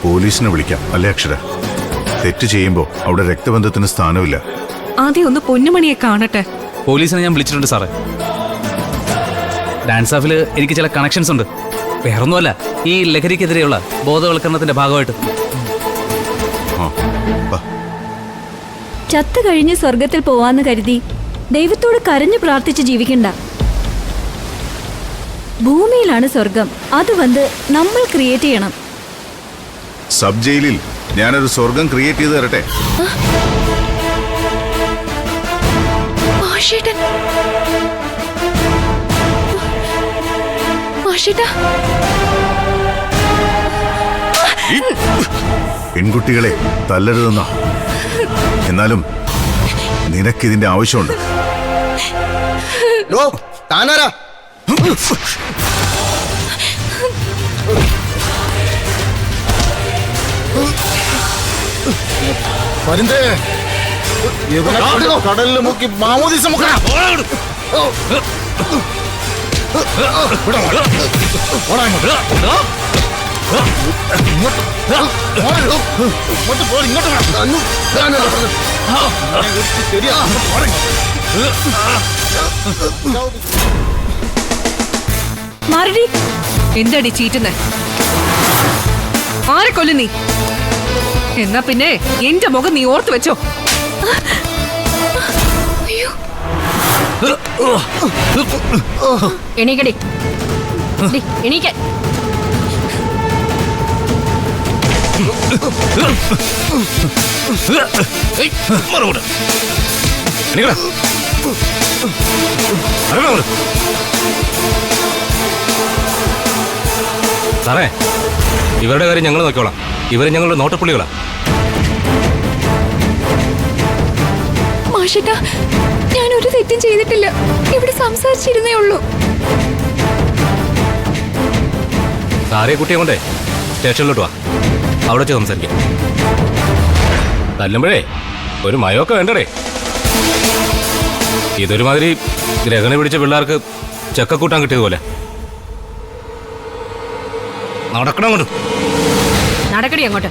പോലീസിനെ വിളിക്കാം അല്ലേ അക്ഷര? തെറ്റ് ചെയ്യുമ്പോ അവിടെ രക്തബന്ധത്തിന് സ്ഥാനമില്ല. ആദ്യം ഒന്ന് പൊന്നുമണിയെ കാണട്ടെ. പോലീസിനെ ഞാൻ വിളിച്ചിട്ടുണ്ട് സാറേ. ഡാൻസ് ഓഫിൽ എനിക്ക് ചില കണക്ഷൻസ് ഉണ്ട്. വേറൊന്നുമല്ല, ഈ ലഹരിക്കെതിരെയുള്ള ബോധവൽക്കരണത്തിന്റെ ഭാഗമായിട്ട്. ചത്തു കഴിഞ്ഞ് സ്വർഗത്തിൽ പോവാന്ന് കരുതി ദൈവത്തോട് കരഞ്ഞു പ്രാർത്ഥിച്ച് ജീവിക്കണ്ട. ഭൂമിയിലാണ് സ്വർഗം. അത് വന്ന് നമ്മൾ ക്രിയേറ്റ് ചെയ്യണം. സബ് ജയിലിൽ ഞാനൊരു സ്വർഗം ക്രിയേറ്റ് ചെയ്ത് തരട്ടെ. പെൺകുട്ടികളെ തല്ലരുതെന്ന. എന്നാലും നിനക്കിതിന്റെ ആവശ്യമുണ്ട്. കടലിൽ മുക്കി മാമോദിസ മാറടി. എന്താടി ചീറ്റുന്നേ? ആരെ കൊല്ലു നീ? എന്നാ പിന്നെ എന്റെ മുഖം നീ ഓർത്തു വെച്ചോ. എണീക്കടി. എണീക്കാൻ. സാറേ, ഇവരുടെ കാര്യം ഞങ്ങൾ നോക്കിക്കോളാം. ഇവര് ഞങ്ങളുടെ നോട്ടപ്പുള്ളികളാ. മാഷേട്ടാ, ഞാൻ ഒരു തെറ്റും ചെയ്തിട്ടില്ല. ഇവിടെ സംസാരിച്ചിരുന്നേ ഉള്ളൂ. സാറിയെ കുട്ടിയെ കൊണ്ടേ സ്റ്റേഷനിലോട്ട് വാ. അവിടെ വെച്ച് സംസാരിക്കാം. തല്ലുമ്പോഴേ ഒരു മയമൊക്കെ വേണ്ടടേ. ഇതൊരുമാതിരി ഗ്രഹണി പിടിച്ച പിള്ളേർക്ക് ചക്കക്കൂട്ടാൻ കിട്ടിയതുപോലെ. നടക്കണം കൊണ്ട് നടക്കടി അങ്ങോട്ട്.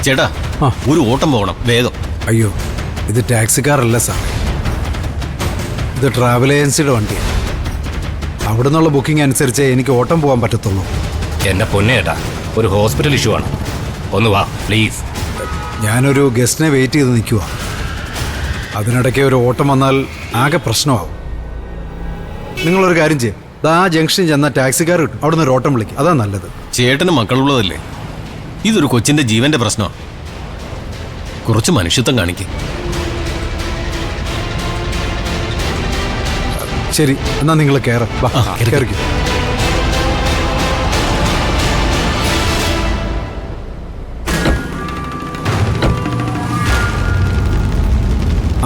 ചേട്ടാ, ഒരു ഓട്ടം പോകണം വേഗം. അയ്യോ, ഇത് ടാക്സിക്കാരല്ല സാർ, ഇത് ട്രാവൽ ഏജൻസിയുടെ വണ്ടിയാണ്. അവിടെ നിന്നുള്ള ബുക്കിംഗ് അനുസരിച്ച് എനിക്ക് ഓട്ടം പോകാൻ പറ്റത്തുള്ളൂ. എന്നെ പൊന്നേട്ടാ, ഒരു ഹോസ്പിറ്റൽ ഇഷ്യൂ ആണ്. ഒന്ന് വാ പ്ലീസ്. ഞാനൊരു ഗസ്റ്റിനെ വെയിറ്റ് ചെയ്ത് നിൽക്കുക. അതിനിടയ്ക്ക് ഒരു ഓട്ടം വന്നാൽ ആകെ പ്രശ്നമാവും. നിങ്ങളൊരു കാര്യം ചെയ്യും, ആ ജംഗ്ഷനിൽ ചെന്നാൽ ടാക്സിക്കാർ കിട്ടും. അവിടെ നിന്ന് ഒരു ഓട്ടം വിളിക്കും, അതാ നല്ലത്. ചേട്ടന് മക്കളുള്ളതല്ലേ? ഇതൊരു കൊച്ചിന്റെ ജീവന്റെ പ്രശ്നമാണ്. കുറച്ച് മനുഷ്യത്വം കാണിക്കും. ശരി, എന്നാ നിങ്ങൾ കയറിക്കും.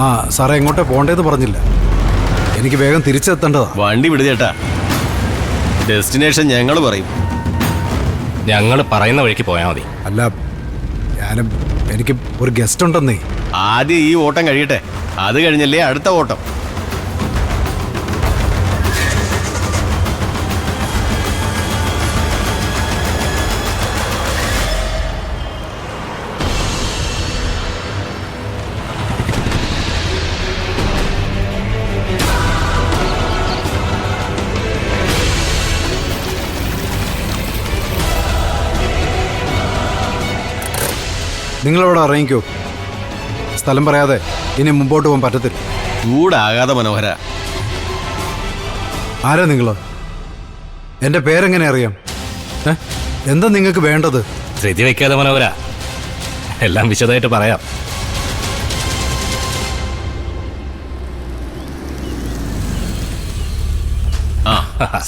ആ സാറേ, എങ്ങോട്ടാ പോകേണ്ടതെന്ന് പറഞ്ഞില്ല. എനിക്ക് വേഗം തിരിച്ചെത്തേണ്ടതാ. വണ്ടി വിട് ചേട്ടാ, ഡെസ്റ്റിനേഷൻ ഞങ്ങൾ പറയും. ഞങ്ങൾ പറയുന്ന വഴിക്ക് പോയാൽ മതി. അല്ല, എനിക്ക് ഒരു ഗസ്റ്റ് ഉണ്ടെന്നേ. ആദ്യം ഈ ഓട്ടം കഴിയട്ടെ, അത് കഴിഞ്ഞല്ലേ അടുത്ത ഓട്ടം. നിങ്ങളവിടെ ഇറങ്ങിക്കോ. സ്ഥലം പറയാതെ ഇനി മുമ്പോട്ട് പോകാൻ പറ്റത്തില്ല. ചൂടാകാതെ മനോഹര. ആരാ നിങ്ങൾ? എൻ്റെ പേരെങ്ങനെ അറിയാം? എന്താ നിങ്ങൾക്ക് വേണ്ടത്? ധൃതി വയ്ക്കാതെ മനോഹര, എല്ലാം വിശദമായിട്ട് പറയാം.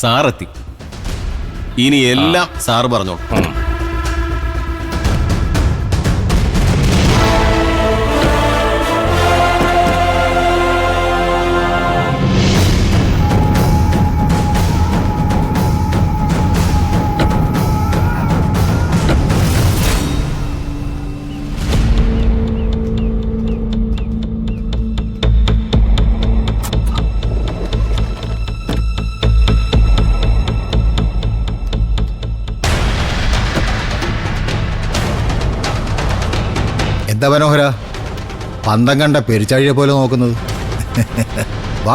സാറെത്തി. ഇനി എല്ലാം സാറ് പറഞ്ഞോളൂ. എന്താ മനോഹര പന്തം കണ്ട പെരിച്ചാഴിയെ പോലെ നോക്കുന്നത്? വാ.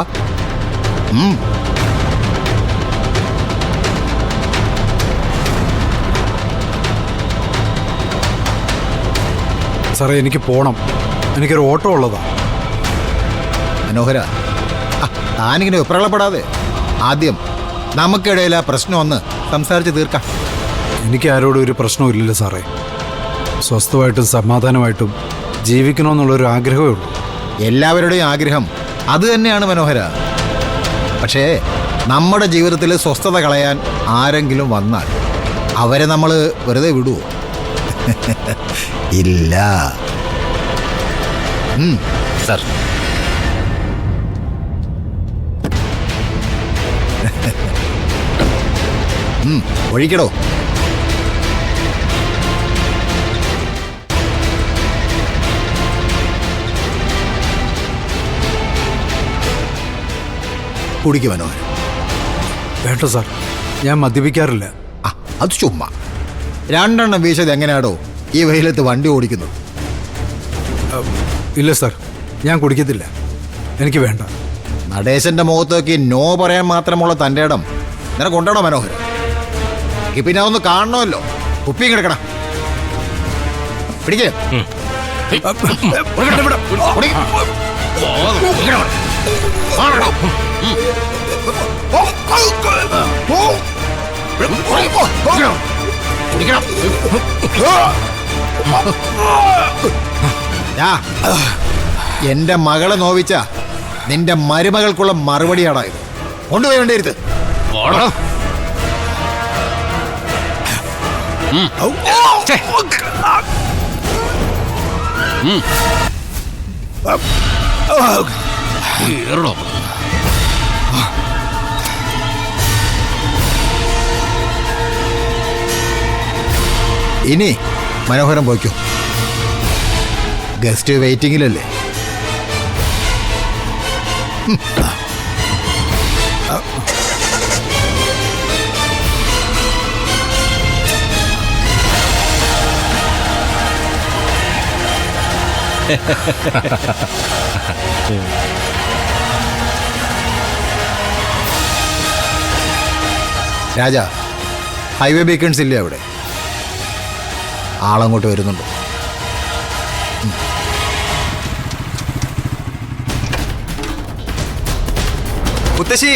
സാറേ എനിക്ക് പോണം, എനിക്കൊരു ഓട്ടോ ഉള്ളതാ. മനോഹര, താനിങ്ങനെ വിപ്രളപ്പെടാതെ ആദ്യം നമുക്കിടയിൽ ആ പ്രശ്നം ഒന്ന് സംസാരിച്ച് തീർക്കാം. എനിക്ക് ആരോടും ഒരു പ്രശ്നവും ഇല്ലല്ലോ സാറേ. സ്വസ്ഥമായിട്ടും സമാധാനമായിട്ടും ജീവിക്കണമെന്നുള്ളൊരു ആഗ്രഹമേ ഉള്ളൂ. എല്ലാവരുടെയും ആഗ്രഹം അത് തന്നെയാണ് മനോഹര. പക്ഷേ നമ്മുടെ ജീവിതത്തിൽ സ്വസ്ഥത കളയാൻ ആരെങ്കിലും വന്നാൽ അവരെ നമ്മൾ വെറുതെ വിടുവോ? ഇല്ല. സാർ, ഒഴിക്കടോ. കുടിക്ക് മനോഹരൻ. വേണ്ട സാർ, ഞാൻ മദ്യപിക്കാറില്ല. ആ, അത് ചുമ്മാ. 2 എണ്ണം വീശത് എങ്ങനെയാടോ ഈ വെയിലത്ത് വണ്ടി ഓടിക്കുന്നത്? ഇല്ല സാർ, ഞാൻ കുടിക്കത്തില്ല, എനിക്ക് വേണ്ട. നടേശന്റെ മുഖത്തേക്ക് നോ പറയാൻ മാത്രമുള്ള തൻ്റെ ഇടം നിനക്ക് കൊണ്ടാണോ മനോഹരൻ? എനിക്ക് പിന്നെ അതൊന്ന് കാണണമല്ലോ. കുപ്പിയും കിടക്കണം. പിടിക്കേ. എന്റെ മകളെ നോവിച്ച നിന്റെ മരുമകൾക്കുള്ള മറുപടിയാണോ ഇത്? കൊണ്ടുപോയി വേണ്ടിയിരുത്ത്. ഇനി മനോഹരം പോയിക്കോ. ഗസ്റ്റ് വെയിറ്റിംഗിലല്ലേ. രാജ, ഹൈവേ ബീക്കൺസ് ഇല്ലേ അവിടെ? ആളങ്ങോട്ട് വരുന്നുണ്ട്. മുത്തശ്ശി,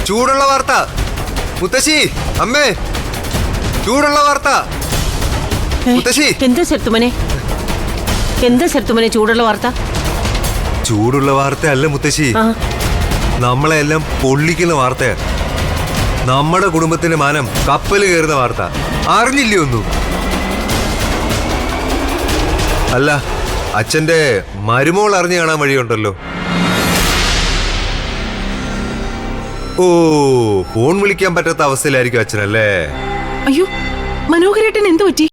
ചൂടുള്ള വാർത്ത. മുത്തശ്ശി, അമ്മേ, ചൂടുള്ള വാർത്ത. മുത്തശ്ശി. എന്താ സെത്തുമനെ, എന്താ സെത്തുമനെ ചൂടുള്ള വാർത്ത? ചൂടുള്ള വാർത്ത അല്ല മുത്തശ്ശി, നമ്മളെ എല്ലാം പൊള്ളിക്കുന്ന വാർത്തയാ. നമ്മുടെ കുടുംബത്തിന്റെ മാനം കപ്പല് കയറുന്ന വാർത്ത. അറിഞ്ഞില്ലേ ഒന്നും? അല്ല, അച്ഛന്റെ മരുമോൾ അറിഞ്ഞു കാണാൻ വഴിയുണ്ടല്ലോ. ഓ, ഫോൺ വിളിക്കാൻ പറ്റാത്ത അവസ്ഥയിലായിരിക്കും അച്ഛനല്ലേ? അയ്യോ, മനോഹരേട്ടൻ എന്തു പറ്റി?